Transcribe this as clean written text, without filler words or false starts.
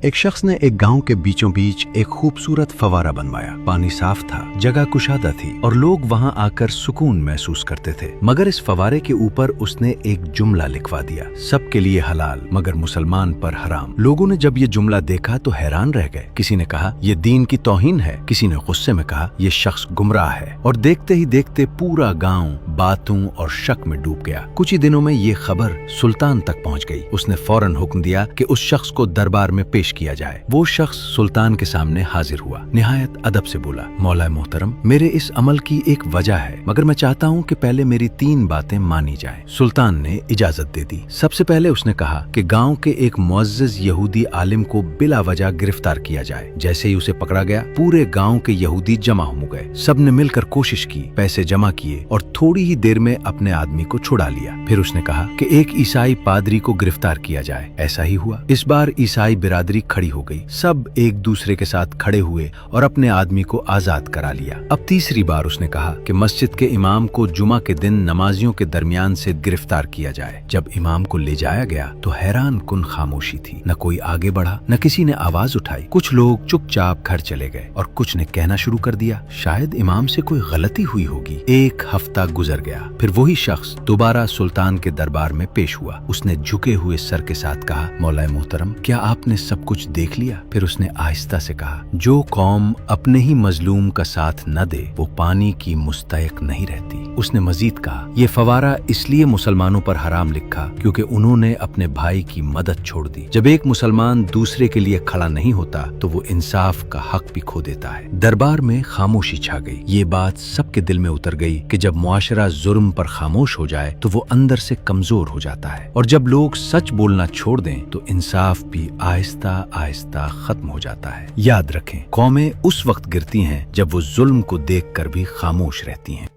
ایک شخص نے ایک گاؤں کے بیچوں بیچ ایک خوبصورت فوارہ بنوایا۔ پانی صاف تھا، جگہ کشادہ تھی اور لوگ وہاں آ کر سکون محسوس کرتے تھے۔ مگر اس فوارے کے اوپر اس نے ایک جملہ لکھوا دیا، سب کے لیے حلال مگر مسلمان پر حرام۔ لوگوں نے جب یہ جملہ دیکھا تو حیران رہ گئے۔ کسی نے کہا یہ دین کی توہین ہے، کسی نے غصے میں کہا یہ شخص گمراہ ہے، اور دیکھتے ہی دیکھتے پورا گاؤں باتوں اور شک میں ڈوب گیا۔ کچھ ہی دنوں میں یہ خبر سلطان تک پہنچ گئی۔ اس نے فوراً حکم دیا کہ اس شخص کو دربار میں پیش کیا جائے۔ وہ شخص سلطان کے سامنے حاضر ہوا، نہایت ادب سے بولا، مولا محترم، میرے اس عمل کی ایک وجہ ہے، مگر میں چاہتا ہوں کہ پہلے میری 3 باتیں مانی جائیں۔ سلطان نے اجازت دے دی۔ سب سے پہلے اس نے کہا کہ گاؤں کے ایک معزز یہودی عالم کو بلا وجہ گرفتار کیا جائے۔ جیسے ہی اسے پکڑا گیا، پورے گاؤں کے یہودی جمع ہو گئے۔ سب نے مل کر کوشش کی، پیسے جمع کیے اور تھوڑی ہی دیر میں اپنے آدمی کو چھڑا لیا۔ پھر اس نے کہا کہ ایک عیسائی پادری کو گرفتار کیا جائے۔ ایسا ہی ہوا۔ اس بار عیسائی برادری کھڑی ہو گئی، سب ایک دوسرے کے ساتھ کھڑے ہوئے اور اپنے آدمی کو آزاد کرا لیا۔ اب تیسری بار اس نے کہا کہ مسجد کے امام کو جمعہ کے دن نمازیوں کے درمیان سے گرفتار کیا جائے۔ جب امام کو لے جایا گیا تو حیران کن خاموشی تھی، نہ کوئی آگے بڑھا، نہ کسی نے آواز اٹھائی۔ کچھ لوگ چپ چاپ گھر چلے گئے اور کچھ نے کہنا شروع کر دیا، شاید امام سے کوئی غلطی ہوئی ہوگی۔ ایک ہفتہ گزر گیا، پھر وہی شخص دوبارہ سلطان کے دربار میں پیش ہوا۔ اس نے جھکے ہوئے سر کے ساتھ کہا، مولا محترم، کیا آپ نے سب کچھ دیکھ لیا؟ پھر اس نے آہستہ سے کہا، جو قوم اپنے ہی مظلوم کا ساتھ نہ دے وہ پانی کی مستحق نہیں رہتی۔ اس نے مزید کہا، یہ فوارہ اس لیے مسلمانوں پر حرام لکھا کیونکہ انہوں نے اپنے بھائی کی مدد چھوڑ دی۔ جب ایک مسلمان دوسرے کے لیے کھڑا نہیں ہوتا تو وہ انصاف کا حق بھی کھو دیتا ہے۔ دربار میں خاموشی چھا گئی۔ یہ بات سب کے دل میں اتر گئی کہ جب معاشرہ ظلم پر خاموش ہو جائے تو وہ اندر سے کمزور ہو جاتا ہے، اور جب لوگ سچ بولنا چھوڑ دیں تو انصاف بھی آہستہ آہستہ ختم ہو جاتا ہے۔ یاد رکھیں، قومیں اس وقت گرتی ہیں جب وہ ظلم کو دیکھ کر بھی خاموش رہتی ہیں۔